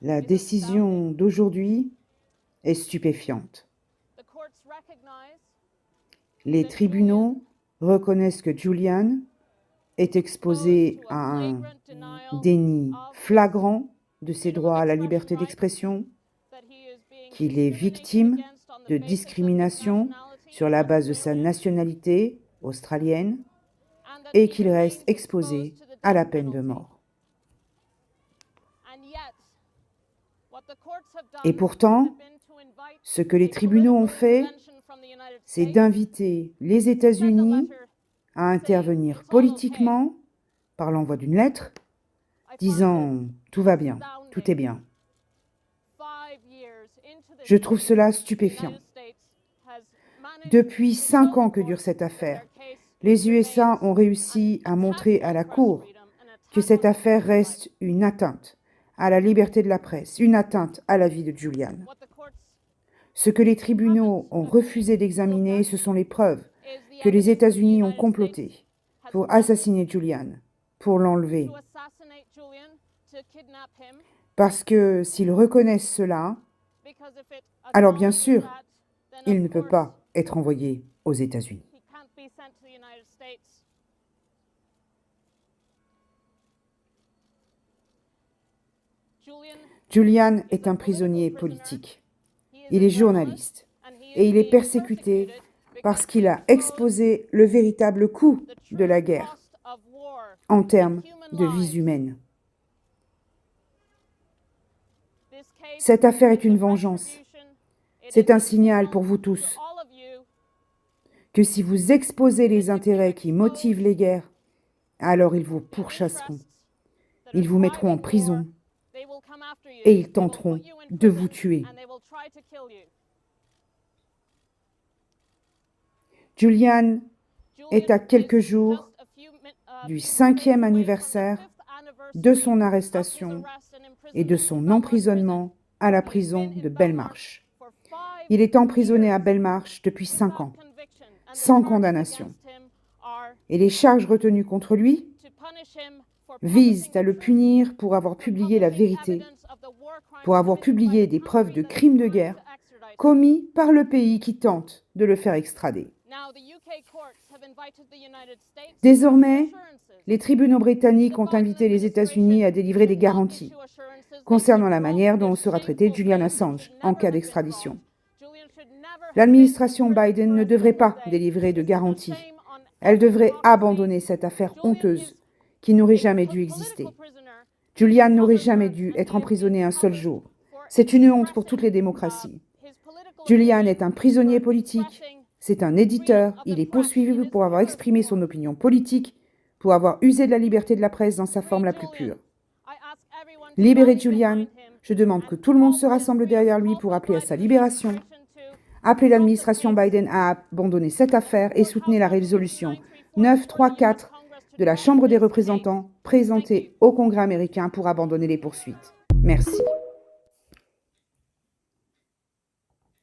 La décision d'aujourd'hui est stupéfiante. Les tribunaux reconnaissent que Julian est exposé à un déni flagrant de ses droits à la liberté d'expression, qu'il est victime de discrimination sur la base de sa nationalité australienne et qu'il reste exposé à la peine de mort. Et pourtant, ce que les tribunaux ont fait, c'est d'inviter les États-Unis à intervenir politiquement par l'envoi d'une lettre disant « tout va bien, tout est bien ». Je trouve cela stupéfiant. Depuis 5 ans que dure cette affaire, les USA ont réussi à montrer à la Cour que cette affaire reste une atteinte à la liberté de la presse, une atteinte à la vie de Julian. Ce que les tribunaux ont refusé d'examiner, ce sont les preuves que les États-Unis ont comploté pour assassiner Julian, pour l'enlever. Parce que s'ils reconnaissent cela, alors bien sûr, il ne peut pas être envoyé aux États-Unis. Julian est un prisonnier politique. Il est journaliste et il est persécuté parce qu'il a exposé le véritable coût de la guerre en termes de vies humaines. Cette affaire est une vengeance. C'est un signal pour vous tous que si vous exposez les intérêts qui motivent les guerres, alors ils vous pourchasseront. Ils vous mettront en prison et ils tenteront de vous tuer. Julian est à quelques jours du 5e anniversaire de son arrestation et de son emprisonnement à la prison de Belmarsh. Il est emprisonné à Belmarsh depuis 5 ans, sans condamnation. Et les charges retenues contre lui visent à le punir pour avoir publié la vérité, pour avoir publié des preuves de crimes de guerre commis par le pays qui tente de le faire extrader. Désormais, les tribunaux britanniques ont invité les États-Unis à délivrer des garanties concernant la manière dont sera traité Julian Assange en cas d'extradition. L'administration Biden ne devrait pas délivrer de garanties. Elle devrait abandonner cette affaire honteuse qui n'aurait jamais dû exister. Julian n'aurait jamais dû être emprisonné un seul jour. C'est une honte pour toutes les démocraties. Julian est un prisonnier politique, c'est un éditeur, il est poursuivi pour avoir exprimé son opinion politique, pour avoir usé de la liberté de la presse dans sa forme la plus pure. Libérez Julian, je demande que tout le monde se rassemble derrière lui pour appeler à sa libération. Appelez l'administration Biden à abandonner cette affaire et soutenez la résolution 934 de la Chambre des représentants présentée au Congrès américain pour abandonner les poursuites. Merci.